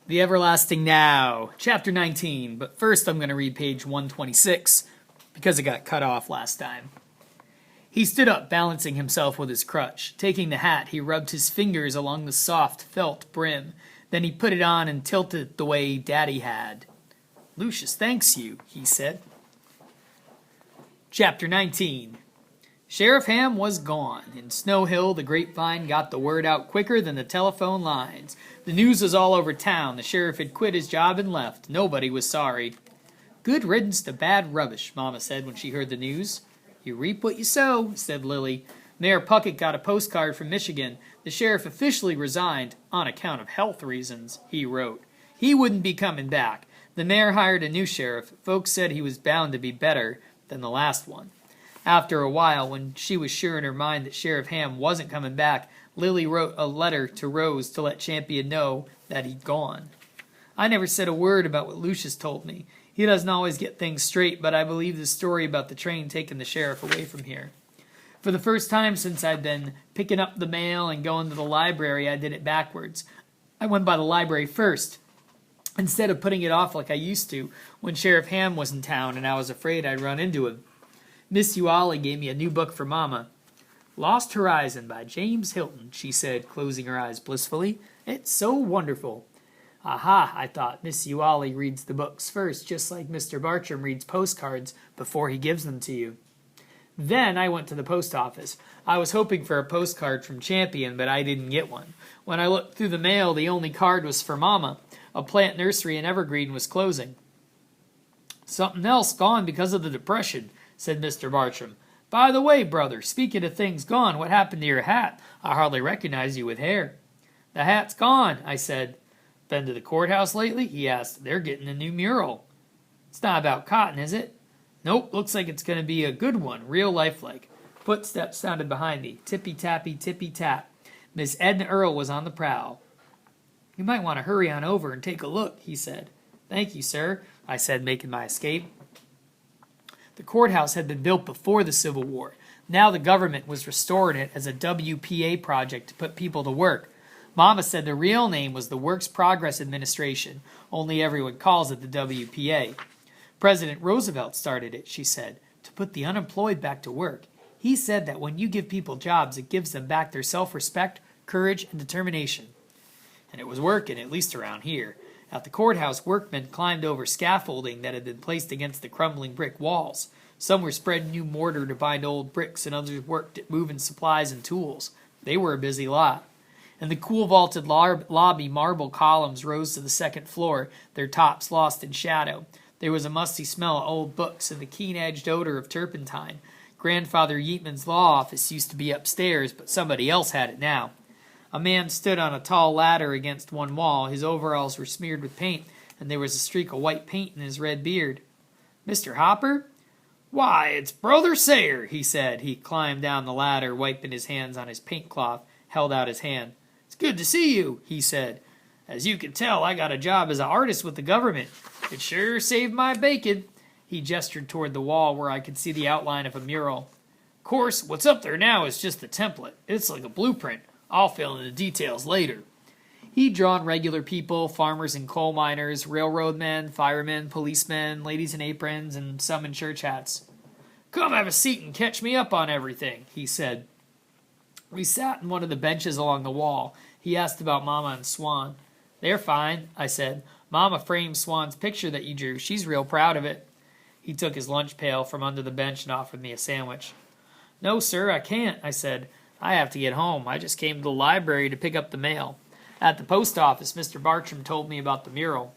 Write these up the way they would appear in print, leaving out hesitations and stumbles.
The Everlasting Now, Chapter 19, but first I'm going to read page 126, because it got cut off last time. He stood up, balancing himself with his crutch. Taking the hat, he rubbed his fingers along the soft felt brim. Then he put it on and tilted it the way Daddy had. "Lucius thanks you," he said. Chapter 19. Sheriff Ham was gone. In Snow Hill, the grapevine got the word out quicker than the telephone lines. The news was all over town. The sheriff had quit his job and left. Nobody was sorry. "Good riddance to bad rubbish," Mama said when she heard the news. "You reap what you sow," said Lily. Mayor Puckett got a postcard from Michigan. The sheriff officially resigned on account of health reasons, he wrote. He wouldn't be coming back. The mayor hired a new sheriff. Folks said he was bound to be better than the last one. After a while, when she was sure in her mind that Sheriff Ham wasn't coming back, Lily wrote a letter to Rose to let Champion know that he'd gone. "I never said a word about what Lucius told me. He doesn't always get things straight, but I believe the story about the train taking the sheriff away from here. For the first time since I'd been picking up the mail and going to the library, I did it backwards. I went by the library first, instead of putting it off like I used to when Sheriff Ham was in town and I was afraid I'd run into him. Miss Uali gave me a new book for Mama. Lost Horizon by James Hilton, she said, closing her eyes blissfully. It's so wonderful. Aha, I thought, Miss Uali reads the books first, just like Mr. Bartram reads postcards before he gives them to you. Then I went to the post office. I was hoping for a postcard from Champion, but I didn't get one. When I looked through the mail, the only card was for Mama. A plant nursery in Evergreen was closing. Something else gone because of the Depression, said Mr. Bartram. By the way, brother, speaking of things gone, what happened to your hat? I hardly recognize you with hair. The hat's gone, I said. Been to the courthouse lately? He asked. They're getting a new mural. It's not about cotton, is it? Nope, looks like it's going to be a good one, real lifelike. Footsteps sounded behind me. Tippy-tappy, tippy-tap. Miss Edna Earle was on the prowl. You might want to hurry on over and take a look, he said. Thank you, sir, I said, making my escape. The courthouse had been built before the Civil War. Now the government was restoring it as a WPA project to put people to work. Mama said the real name was the Works Progress Administration, only everyone calls it the WPA. President Roosevelt started it, she said, to put the unemployed back to work. He said that when you give people jobs, it gives them back their self-respect, courage, and determination. And it was working, at least around here. At the courthouse, workmen climbed over scaffolding that had been placed against the crumbling brick walls. Some were spreading new mortar to bind old bricks, and others worked at moving supplies and tools. They were a busy lot. In the cool vaulted lobby, marble columns rose to the second floor, their tops lost in shadow. There was a musty smell of old books and the keen-edged odor of turpentine. Grandfather Yeatman's law office used to be upstairs, but somebody else had it now. A man stood on a tall ladder against one wall. His overalls were smeared with paint, and there was a streak of white paint in his red beard. Mr. Hopper? Why, it's Brother Sayer, he said. He climbed down the ladder, wiping his hands on his paint cloth, held out his hand. It's good to see you, he said. As you can tell, I got a job as an artist with the government. It sure saved my bacon. He gestured toward the wall where I could see the outline of a mural. Of course, what's up there now is just the template. It's like a blueprint. I'll fill in the details later. He'd drawn regular people, farmers and coal miners, railroad men, firemen, policemen, ladies in aprons, and some in church hats. Come have a seat and catch me up on everything, he said. We sat in one of the benches along the wall. He asked about Mama and Swan. They're fine, I said. Mama framed Swan's picture that you drew. She's real proud of it. He took his lunch pail from under the bench and offered me a sandwich. No, sir, I can't, I said. I have to get home. I just came to the library to pick up the mail. At the post office, Mr. Bartram told me about the mural.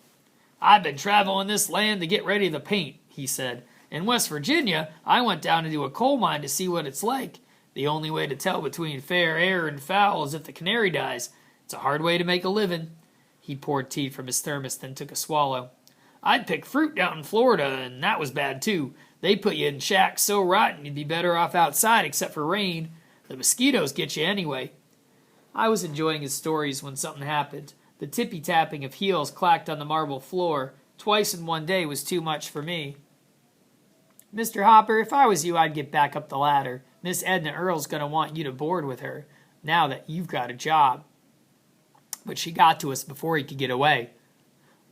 I've been traveling this land to get ready to paint, he said. In West Virginia, I went down into a coal mine to see what it's like. The only way to tell between fair air and foul is if the canary dies. It's a hard way to make a living. He poured tea from his thermos, then took a swallow. I'd pick fruit down in Florida, and that was bad, too. They put you in shacks so rotten you'd be better off outside except for rain. The mosquitoes get you anyway. I was enjoying his stories when something happened. The tippy-tapping of heels clacked on the marble floor. Twice in one day was too much for me. Mr. Hopper, if I was you, I'd get back up the ladder. Miss Edna Earle's going to want you to board with her, now that you've got a job. But she got to us before he could get away.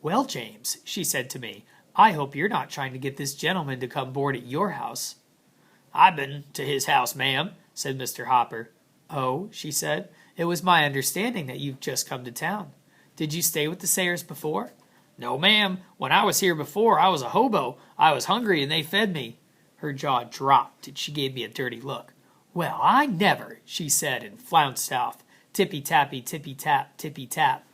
"Well, James," she said to me, "I hope you're not trying to get this gentleman to come board at your house." "I've been to his house, ma'am," said Mr. Hopper. "Oh," she said, "it was my understanding that you've just come to town. Did you stay with the Sayers before?" "No, ma'am. When I was here before, I was a hobo. I was hungry and they fed me." Her jaw dropped and she gave me a dirty look. "Well, I never," she said and flounced off. Tippy-tappy, tippy-tap, tippy-tap.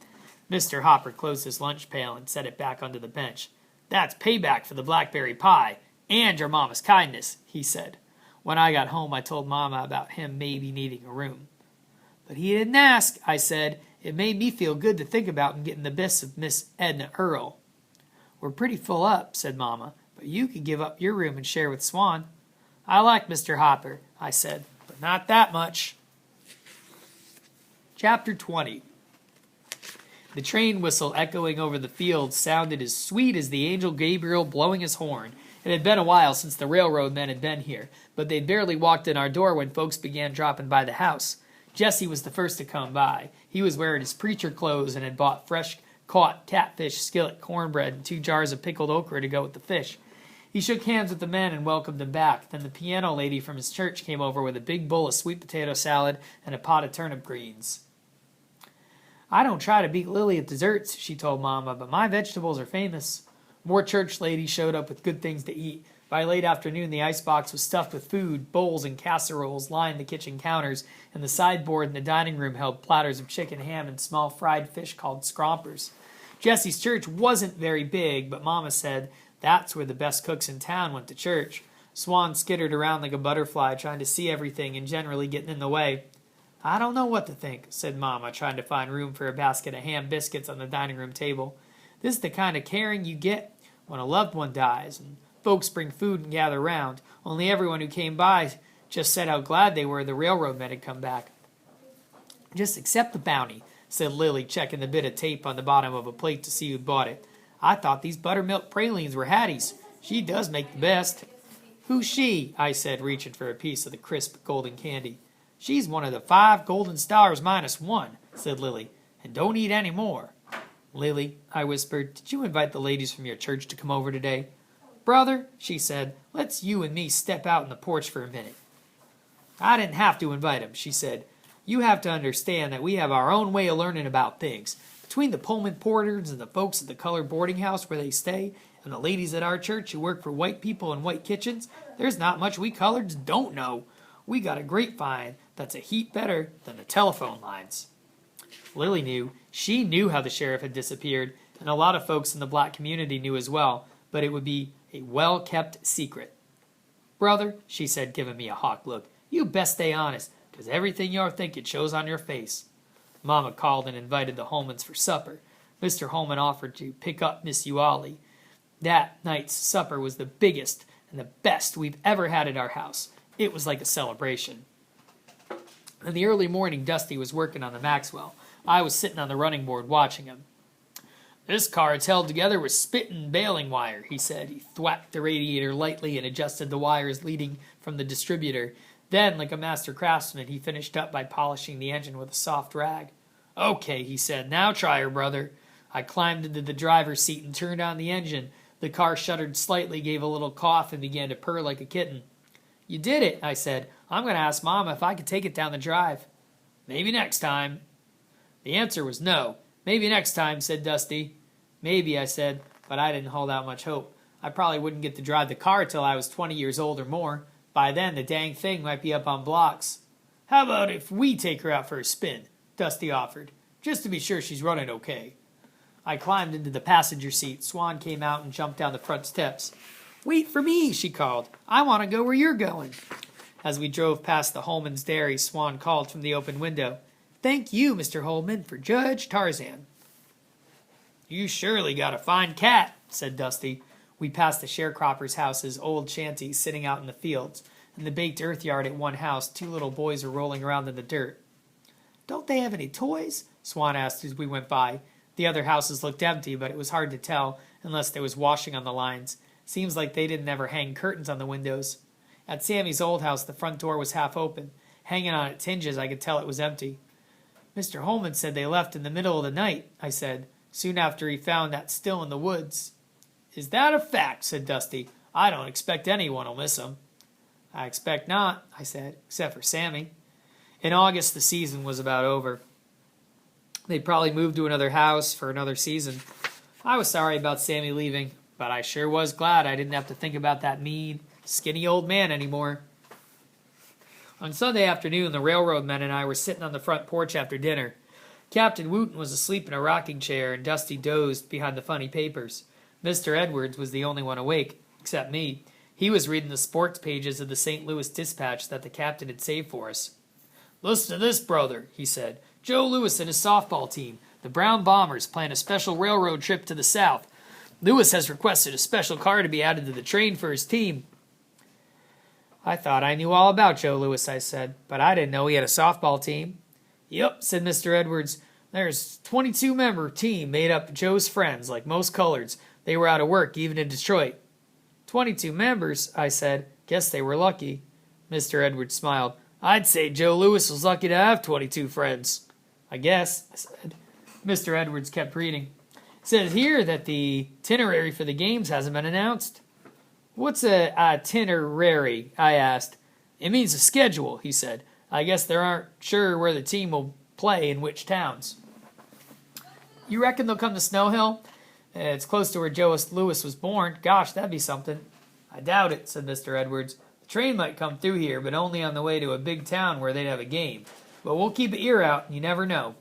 Mr. Hopper closed his lunch pail and set it back onto the bench. "That's payback for the blackberry pie and your mama's kindness," he said. When I got home, I told Mama about him maybe needing a room. "But he didn't ask," I said. "It made me feel good to think about him getting the best of Miss Edna Earle." "We're pretty full up," said Mama, "but you could give up your room and share with Swan." "I like Mr. Hopper," I said, "but not that much." Chapter 20. The train whistle echoing over the fields sounded as sweet as the angel Gabriel blowing his horn. It had been a while since the railroad men had been here, but they'd barely walked in our door when folks began dropping by the house. Jesse was the first to come by. He was wearing his preacher clothes and had bought fresh-caught catfish, skillet, cornbread, and 2 jars of pickled okra to go with the fish. He shook hands with the men and welcomed them back. Then the piano lady from his church came over with a big bowl of sweet potato salad and a pot of turnip greens. "I don't try to beat Lily at desserts," she told Mama, "but my vegetables are famous." More church ladies showed up with good things to eat. By late afternoon, the icebox was stuffed with food. Bowls and casseroles lined the kitchen counters, and the sideboard in the dining room held platters of chicken, ham, and small fried fish called scrompers. Jesse's church wasn't very big, but Mama said that's where the best cooks in town went to church. Swan skittered around like a butterfly, trying to see everything and generally getting in the way. "I don't know what to think," said Mama, trying to find room for a basket of ham biscuits on the dining room table. "This is the kind of caring you get when a loved one dies, and folks bring food and gather round. Only everyone who came by just said how glad they were the railroad men had come back." "Just accept the bounty," said Lily, checking the bit of tape on the bottom of a plate to see who'd bought it. "I thought these buttermilk pralines were Hattie's. She does make the best." "Who's she?" I said, reaching for a piece of the crisp golden candy. "She's one of the 5 golden stars minus 1, said Lily, "and don't eat any more." "Lily," I whispered, "did you invite the ladies from your church to come over today?" "Brother," she said, "let's you and me step out on the porch for a minute." "I didn't have to invite 'em," she said. "You have to understand that we have our own way of learning about things. Between the Pullman porters and the folks at the colored boarding house where they stay, and the ladies at our church who work for white people in white kitchens, there's not much we coloreds don't know. We got a grapevine that's a heap better than the telephone lines." Lily knew. She knew how the sheriff had disappeared, and a lot of folks in the black community knew as well, but it would be a well-kept secret. "Brother," she said, giving me a hawk look, "you best stay honest, 'cause everything you're thinking shows on your face." Mama called and invited the Holmans for supper. Mr. Holman offered to pick up Miss Eualy. That night's supper was the biggest and the best we've ever had at our house. It was like a celebration. In the early morning, Dusty was working on the Maxwell. I was sitting on the running board watching him. "This car's held together with spit and baling wire," he said. He thwacked the radiator lightly and adjusted the wires leading from the distributor. Then, like a master craftsman, he finished up by polishing the engine with a soft rag. "Okay," he said, "now try her, brother." I climbed into the driver's seat and turned on the engine. The car shuddered slightly, gave a little cough, and began to purr like a kitten. "You did it," I said. "I'm going to ask Mama if I could take it down the drive." "Maybe next time." The answer was no. "Maybe next time," said Dusty. "Maybe," I said, but I didn't hold out much hope. I probably wouldn't get to drive the car till I was 20 years old or more. By then, the dang thing might be up on blocks. "How about if we take her out for a spin?" Dusty offered, "just to be sure she's running okay." I climbed into the passenger seat. Swan came out and jumped down the front steps. "Wait for me," she called. "I want to go where you're going." As we drove past the Holman's dairy, Swan called from the open window, "Thank you, Mr. Holman, for Judge Tarzan." "You surely got a fine cat," said Dusty. We passed the sharecroppers' houses, old shanties sitting out in the fields. In the baked earth yard at one house, 2 little boys were rolling around in the dirt. "Don't they have any toys?" Swan asked as we went by. The other houses looked empty, but it was hard to tell unless there was washing on the lines. Seems like they didn't ever hang curtains on the windows. At Sammy's old house, the front door was half open. Hanging on its hinges, I could tell it was empty. "Mr. Holman said they left in the middle of the night," I said. soon after he found that still in the woods. "Is that a fact?" said Dusty. "I don't expect anyone will miss him." "I expect not," I said, "except for Sammy." In August, the season was about over. They'd probably move to another house for another season. I was sorry about Sammy leaving, but I sure was glad I didn't have to think about that mean, skinny old man anymore. On Sunday afternoon, the railroad men and I were sitting on the front porch after dinner. Captain Wooten was asleep in a rocking chair, and Dusty dozed behind the funny papers. Mr. Edwards was the only one awake, except me. He was reading the sports pages of the St. Louis Dispatch that the captain had saved for us. "Listen to this, brother," he said. "Joe Louis and his softball team, the Brown Bombers, plan a special railroad trip to the South. Louis has requested a special car to be added to the train for his team." "I thought I knew all about Joe Louis," I said, "but I didn't know he had a softball team." "Yep," said Mr. Edwards. "There's 22-member team made up of Joe's friends, like most coloreds. They were out of work, even in Detroit." 22 members, I said. "Guess they were lucky." Mr. Edwards smiled. "I'd say Joe Louis was lucky to have 22 friends." "I guess," I said. Mr. Edwards kept reading. "It says here that the itinerary for the games hasn't been announced." "What's a itinerary?" I asked. "It means a schedule," he said. "I guess they aren't sure where the team will play in which towns." "You reckon they'll come to Snow Hill? It's close to where Joe Louis was born. Gosh, that'd be something." "I doubt it," said Mr. Edwards. "The train might come through here, but only on the way to a big town where they'd have a game. But we'll keep an ear out, and you never know."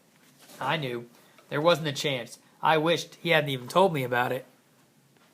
I knew. There wasn't a chance. I wished he hadn't even told me about it.